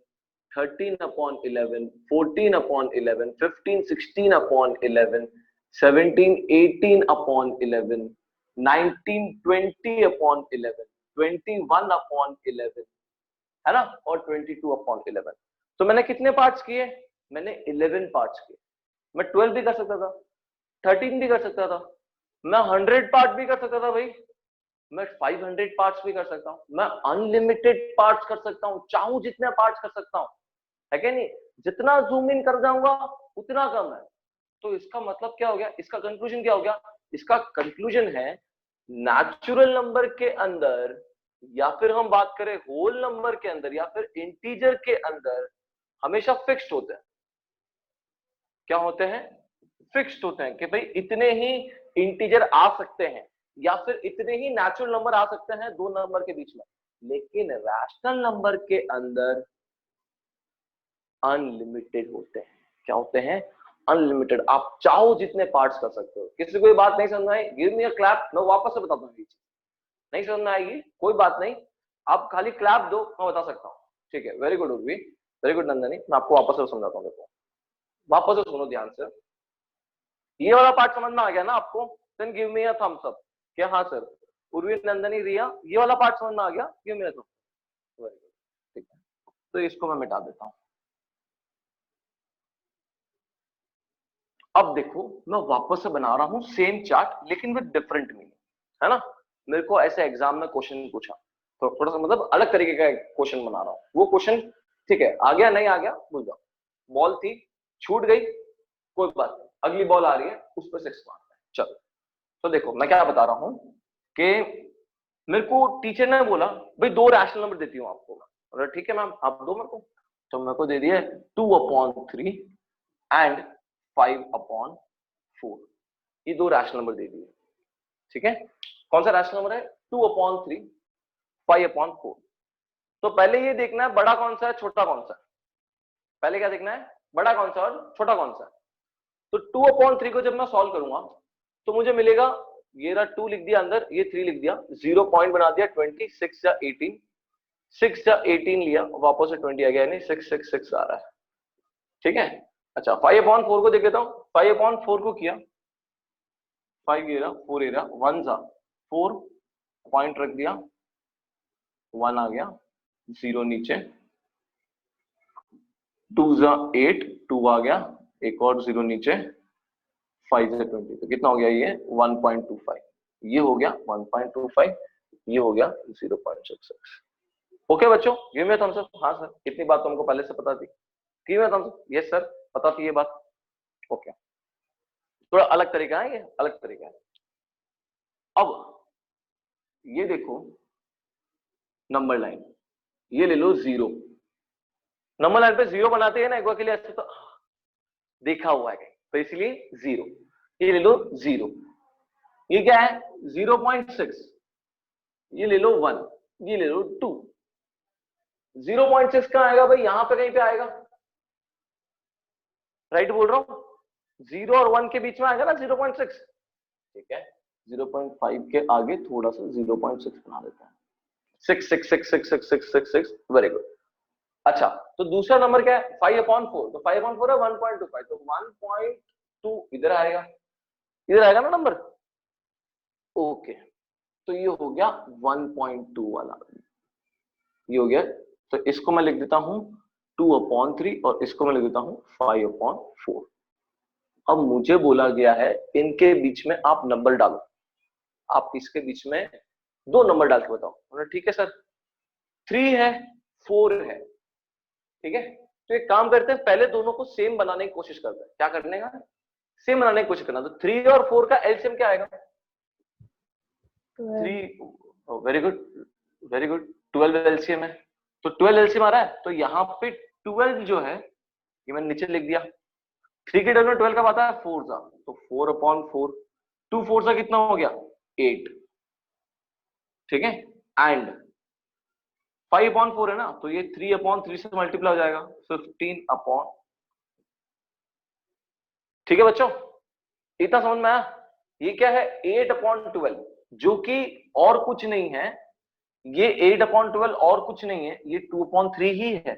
13 upon 11, 14 upon 11, 15 16 upon 11, 17 18 upon 11, 19 20 upon 11, 21 upon 11, है ना? और 22 अपॉन 11। तो मैंने कितने पार्ट्स किए? मैंने 11 पार्ट्स किए। मैं 12 भी कर सकता था, 13 भी कर सकता था, मैं 100 पार्ट भी कर सकता था भाई, मैं 500 पार्ट्स भी कर सकता हूं, मैं अनलिमिटेड पार्ट्स कर सकता हूं, चाहूं जितने पार्ट्स कर सकता हूं, है क्या नहीं? जितना जूम इन कर जाऊंगा उतना कम है। तो इसका मतलब क्या हो गया? इसका कंक्लूजन क्या हो गया? इसका कंक्लूजन है नेचुरल नंबर के अंदर, या फिर हम बात करें होल नंबर के अंदर, या फिर इंटीजर के अंदर, हमेशा फिक्स्ड होते हैं। क्या होते हैं? फिक्स्ड होते हैं कि भाई इतने ही इंटीजर आ सकते हैं, या फिर इतने ही नेचुरल नंबर आ सकते हैं दो नंबर के बीच में। लेकिन रैशनल नंबर के अंदर अनलिमिटेड होते हैं। क्या होते हैं? अनलिमिटेड। आप चाहो जितने पार्ट्स कर सकते हो। किसी को ये बात नहीं समझ आई? गिव मी अ क्लैप, मैं वापस से बताता हूँ। नहीं समझ में आएगी कोई बात नहीं, आप खाली क्लैप दो, मैं बता सकता हूँ। ठीक है, very good Urvi, very good Nandini. मैं आपको वापस से समझाता हूँ। देखो वापस से सुनो ध्यान से। ये वाला पार्ट समझ में आ गया ना आपको? Then give me a thumbs up. क्या? हाँ सर। उर्वी, नंदनी, रिया, ये वाला पार्ट समझ में आ गया? Give me a thumbs up. Very good, ठीक है। तो इसको मैं मिटा देता हूँ। अब देखो मैं वापस से बना रहा हूँ सेम चार्ट, लेकिन विद डिफरेंट मीनिंग, है ना? मेरे को ऐसे एग्जाम में क्वेश्चन पूछा, तो थोड़ा सा मतलब अलग तरीके का क्वेश्चन बना रहा हूँ। वो क्वेश्चन ठीक है, आ गया नहीं आ गया भूल जाओ। बॉल थी, छूट गई, कोई बात नहीं, अगली बॉल आ रही है, उस पर 6 मारना है। चलो, तो देखो मैं क्या बता रहा हूँ कि मेरे को टीचर ने बोला भाई 2 रैशनल नंबर देती हूँ आपको। अरे ठीक है मैम, आप दो मेरे को। तो मेरे को दे दिया 2/3 एंड 5/4। ये 2 रैशनल नंबर दे दिए, ठीक है? कौन सा रैशनल नंबर है? 2/3, 5/4। तो पहले ये देखना है बड़ा कौन सा है, छोटा कौन सा है। पहले क्या देखना है? बड़ा कौन सा और छोटा कौन सा है। तो 2/3 को जब मैं सॉल्व करूंगा तो मुझे मिलेगा, ये रहा 2 लिख दिया अंदर, ये 3 लिख दिया, 0 पॉइंट बना दिया, 20, 6 या 18, 6 या 18 लिया, वापस से 20 आ गया, यानी 6 6 6 आ रहा है, ठीक है? अच्छा 5/4 को देख लेता हूँ। 5/4 को किया, 5 ये रहा, 4 ये रहा, 1 जा 4, पॉइंट रख दिया, 1 आ गया, 0 नीचे, 2 जा 8, 2 आ गया, एक और 0 नीचे, 5 से 20, तो कितना हो गया? ये 1.25, ये हो गया 1.25, ये हो गया 0.66। ओके बच्चों, गिव मी थम्स अप। हाँ सर, इतनी बात तो हमको पहले से पता थी। Give me thumbs up. Yes sir, पता थी ये बात। ओके, थोड़ा अलग तरीका है, ये अलग तरीका है। अब ये देखो नंबर लाइन, ये ले लो 0। नंबर लाइन पे 0 बनाते हैं ना एक बार के लिए, ऐसे तो देखा हुआ है कहीं, तो इसलिए 0। ये ले लो 0, ये क्या है? 0.6, ये ले लो 1, ये ले लो 2। 0.6 कहां आएगा भाई? यहां पे कहीं पे आएगा, राइट बोल रहा हूं? 0 और 1 के बीच में आएगा ना 0.6, ठीक है? 0.5 के आगे थोड़ा सा 0.6 बना देते हैं, 6 6 6 6 6 6 6 6। Very good. अच्छा, तो दूसरा नंबर क्या है? 5/4, तो 5/4 है 1.25, तो 1.2 इधर आएगा, इधर आएगा ना नंबर। ओके, तो ये हो गया 1.2 वाला, ये हो गया। तो इसको मैं लिख देता हूं 2/3 और इसको मैं लिख देता हूं 5/4। अब मुझे बोला गया है इनके बीच में आप नंबर डालो, आप इसके बीच में 2 नंबर डाल के बताओ। ठीक है सर, 3 है 4 है, ठीक है, तो एक काम करते हैं, पहले दोनों को सेम बनाने की कोशिश करते हैं। क्या करने का? सेम बनाने की कोशिश करना। तो 3 और 4 का एलसीएम क्या आएगा? 3, very good very good, 12 LCM है। तो 12 एलसीएम आ रहा है, तो यहाँ पे 12 जो है ये मैंने नीचे लिख दिया। 3 के 12 कब आता है? 4 सा, तो 4/4, 2 4 सा कितना हो गया? 8, ठीक है। एंड 5/4 है ना, तो ये 3/3 से मल्टीप्लाई हो जाएगा, 15 ठीक है बच्चों, इतना समझ में आया? ये क्या है? 8/12, जो कि और कुछ नहीं है, ये 8/12 और कुछ नहीं है, ये 2/3 ही है।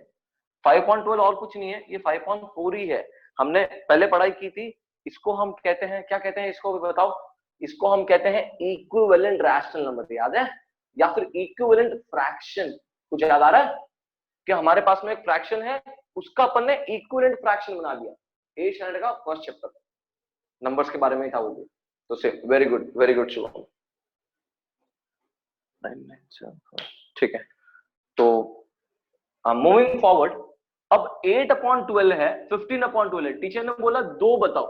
5/12 और कुछ नहीं है, ये 5/4 ही है। हमने पहले पढ़ाई की थी, इसको हम कहते हैं, क्या कहते हैं इसको बताओ? इसको हम कहते हैं इक्विवेलेंट रैशनल नंबर, याद है? या फिर इक्विवेलेंट फ्रैक्शन। कुछ याद आ रहा है कि हमारे पास में एक फ्रैक्शन है, उसका अपन ने इक्विवेलेंट फ्रैक्शन बना दिया। 8th स्टैंडर्ड का फर्स्ट चैप्टर नंबर्स के बारे में ही था वो भी। तो से वेरी गुड शुभम, ठीक है। तो मूविंग फॉरवर्ड, अब 8/12 है, 15/12 है। टीचर ने बोला 2 बताओ,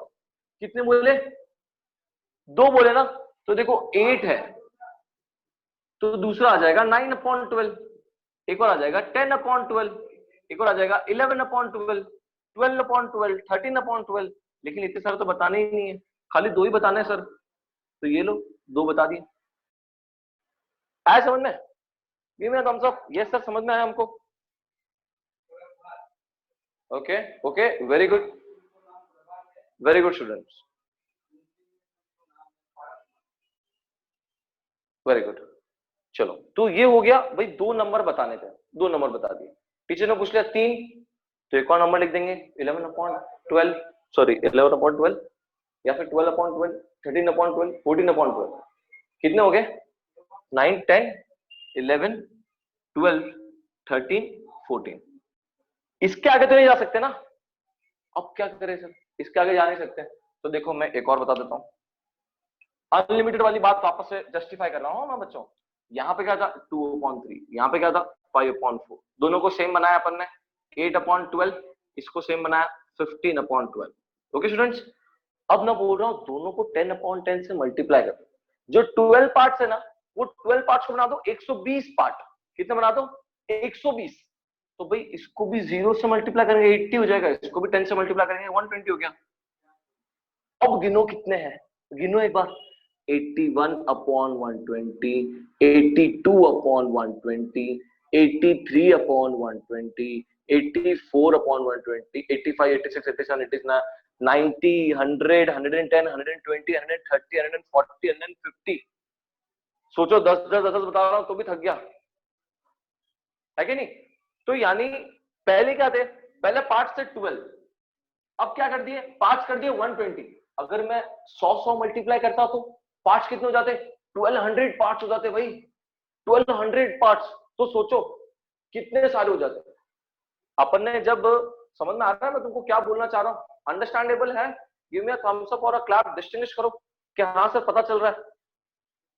कितने बोले? 2 बोले ना, तो देखो 8 है, तो दूसरा आ जाएगा 9/12, एक और आ जाएगा 10/12, एक और आ जाएगा 11/12, 12/12, 13/12। लेकिन इतने सारे तो बताने ही नहीं है, खाली 2 ही बताने हैं सर। तो ये लो 2 बता दिए। आया समझ में? ये मेरा थम्स अप, यस सर समझ में आया हमको। Okay okay, very good students, very good. चलो, तो ये हो गया भाई, 2 नंबर बताने थे, 2 नंबर बता दिए। टीचर ने पूछ लिया 3, तो एक और नंबर लिख देंगे 11/12, सॉरी 11/12, या फिर 12/12, 13/12, 14/12। कितने हो गए? 9, 10, 11, 12, 13, 14। इसके आगे तो नहीं जा सकते ना। अब क्या करें सर, इसके आगे जा नहीं सकते, तो देखो मैं एक और बता देता हूँ। अनलिमिटेड वाली बात वापस से जस्टिफाई कर रहा हूँ मैं बच्चों। यहाँ पे क्या था? 2/3, यहाँ पे क्या था? 5/4। दोनों को सेम बनाया अपन ने, 8/12, इसको सेम बनाया 15/12। ओके स्टूडेंट्स, अब मैं बोल रहा हूँ दोनों को 10/10 से मल्टीप्लाई कर दो। जो 12 पार्ट्स है ना, वो 12 पार्ट्स को बना दो 120 पार्ट। कितने बना दो? 120। तो भाई इसको भी 0 से मल्टीप्लाई करेंगे 80 हो जाएगा, इसको भी 10 से मल्टीप्लाई करेंगे 120 हो गया। अब गिनो कितने हैं, गिनो एक बार। 81/120, 82/120, 83/120, 84/120, 85, 86, 87, 89, 90, 100, 110, 120, 130, 140, 150। सोचो 10 10 10 बता रहा हूं तो भी थक गया है कि नहीं? तो यानी पहले क्या थे? पहले पार्ट से 12, अब क्या कर दिए? पार्ट्स कर दिए 120। अगर मैं 100 मल्टीप्लाई करता तो पार्ट्स कितने हो जाते? 1200 पार्ट्स हो जाते भाई, 1200 पार्ट्स। तो सोचो कितने सारे हो जाते। अपन ने जब, समझ में आ रहा है मैं तुमको क्या बोलना चाह रहा हूँ? अंडरस्टैंडेबल है? Give me a thumbs up और अ क्लैप, डिस्टिंग्विश करो कि हाँ सर पता चल रहा है।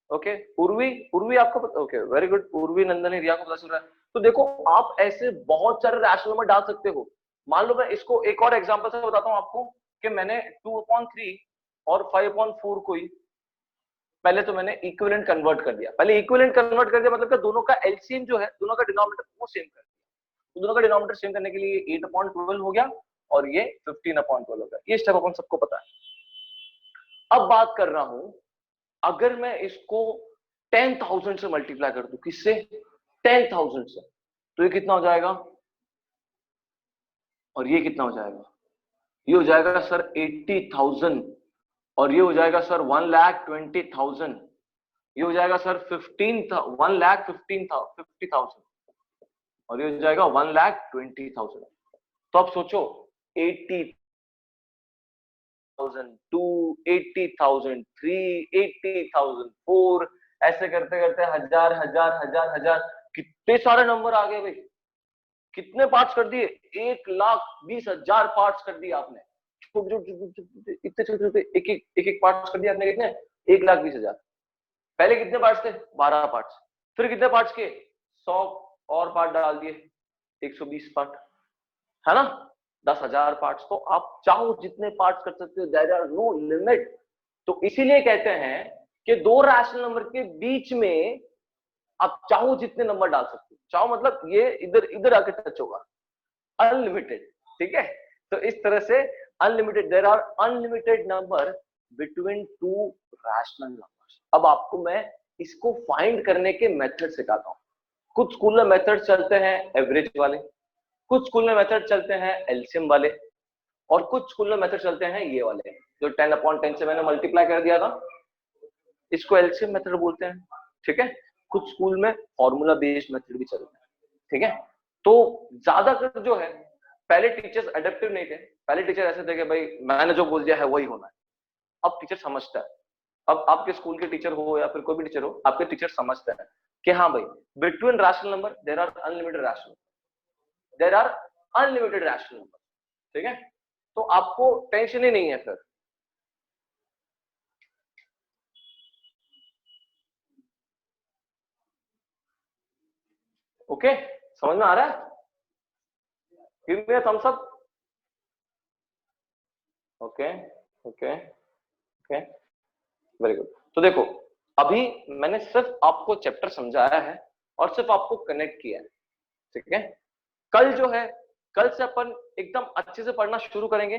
ओके, उर्वी आपको पता? Okay very good, Urvi, Nandini, Riya को पता चल रहा है। तो देखो आप ऐसे बहुत सारे रैशनल नंबर डाल सकते हो। मान लो मैं इसको एक और एग्जांपल से बताता हूँ आपको कि मैंने 2/3 और 5/4 को ही पहले तो मैंने इक्विवेलेंट कन्वर्ट कर दिया। पहले इक्विवेलेंट कन्वर्ट कर दिया मतलब कि दोनों का एलसीएम जो है, दोनों का डिनोमिनेटर वो सेम कर दिया। तो दोनों का डिनोमिनेटर सेम करने के लिए 8/12 हो गया और ये 15/12 हो गया। ये स्टेप अपन सबको पता है। अब बात कर रहा हूं, अगर मैं इसको 10,000 से मल्टीप्लाई कर दूं, किससे? 10,000 से, तो ये कितना हो जाएगा? और ये कितना हो जाएगा? ये हो जाएगा सर 80,000, और ये हो जाएगा सर 1,20,000, ये हो जाएगा सर 1,15,000, और ये हो जाएगा 1,20,000। तो अब सोचो 80,002, 80,003, 80,004, ऐसे करते करते हजार हजार हजार हजार, कितने सारे नंबर आ गए भाई। कितने पार्ट्स कर दिए? 1,20,000 पार्ट्स कर दिए आपने। इतने छोटे छोटे एक एक पार्ट्स कर दिया आपने। कितने? 1,20,000। पहले कितने पार्ट्स थे? 12 पार्ट्स। फिर कितने पार्ट्स के? 100 और पार्ट डाल दिए, 120 पार्ट। है ना, 10,000 पार्ट्स, तो आप चाहो जितने पार्ट्स कर सकते हो, देयर आर नो लिमिट। तो इसीलिए कहते हैं कि दो रैशनल नंबर के बीच में आप चाहो जितने नंबर डाल सकते हो, चाहो मतलब ये इधर इधर आके टच होगा, अनलिमिटेड, ठीक है। तो इस तरह से unlimited, there are unlimited number between two rational numbers. अब आपको मैं इसको फाइंड करने के मेथड सिखाता हूं। कुछ स्कूल में मेथड चलते हैं एवरेज वाले, कुछ स्कूल में मेथड चलते हैं एलसीएम वाले, और कुछ स्कूल में मेथड चलते हैं ये वाले जो 10/10 से मैंने मल्टीप्लाई कर दिया था, इसको एलसीएम मेथड बोलते हैं, ठीक है। कुछ स्कूल में फॉर्मूला बेस्ड मेथड भी चलते हैं, ठीक है। तो ज्यादातर जो है, पहले टीचर्स एडेप्टिव नहीं थे, पहले टीचर ऐसे थे कि भाई मैंने जो बोल दिया है वही होना है। अब टीचर समझता है, अब आपके स्कूल के टीचर हो या फिर कोई भी टीचर हो, आपके टीचर समझता है कि हाँ भाई between rational number there are unlimited rational, there are unlimited rational number, ठीक है। तो आपको टेंशन ही नहीं है फिर। ओके, समझ में आ रहा है? Give me a thumbs up. Okay okay okay, very good. तो देखो, अभी मैंने सिर्फ आपको चैप्टर समझाया है और सिर्फ आपको कनेक्ट किया है, ठीक है। कल जो है, कल से अपन एकदम अच्छे से पढ़ना शुरू करेंगे,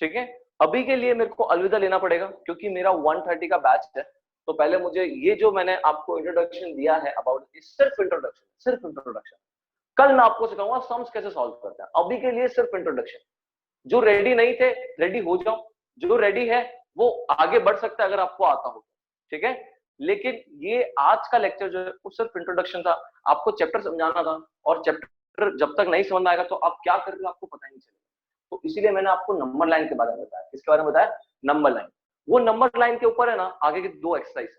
ठीक है। अभी के लिए मेरे को अलविदा लेना पड़ेगा क्योंकि मेरा 1:30 का बैच है। तो पहले मुझे ये जो मैंने आपको इंट्रोडक्शन दिया है अबाउट, सिर्फ इंट्रोडक्शन, सिर्फ इंट्रोडक्शन। कल मैं आपको सिखाऊंगा सम्स कैसे सॉल्व करते हैं। अभी के लिए सिर्फ इंट्रोडक्शन। जो रेडी नहीं थे रेडी हो जाओ, जो रेडी है वो आगे बढ़ सकता है अगर आपको आता हो, ठीक है। लेकिन ये आज का लेक्चर जो है वो सिर्फ इंट्रोडक्शन था, आपको चैप्टर समझाना था, और चैप्टर जब तक नहीं समझ में आएगा तो आप क्या कर रहे हो आपको पता ही नहीं चलेगा। तो इसीलिए मैंने आपको नंबर लाइन के बारे में बताया। किसके बारे में बताया? Number line. वो नंबर लाइन के ऊपर है ना आगे की दो एक्सरसाइज है,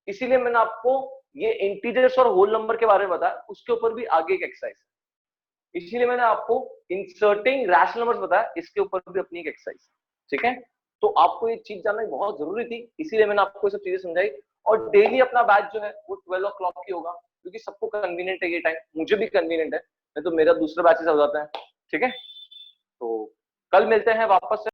इसीलिए मैंने आपको ये इंटीजर्स और होल नंबर के बारे में बताया, उसके ऊपर भी आगे एक एक्सरसाइज है। इसीलिए मैंने आपको इंसर्टिंग रैशनल नंबर्स बताया, इसके ऊपर भी अपनी एक एक्सरसाइज, ठीक है। तो आपको ये चीज जानना बहुत जरूरी थी, इसीलिए मैंने आपको ये सब चीजें समझाई। और डेली अपना बैच जो है वो 12 o'clock की होगा, क्योंकि सबको कन्वीनियंट है ये टाइम, मुझे भी कन्वीनियंट है, नहीं तो मेरा दूसरा बैचेस हो जाता है, ठीक है। तो कल मिलते हैं वापस से।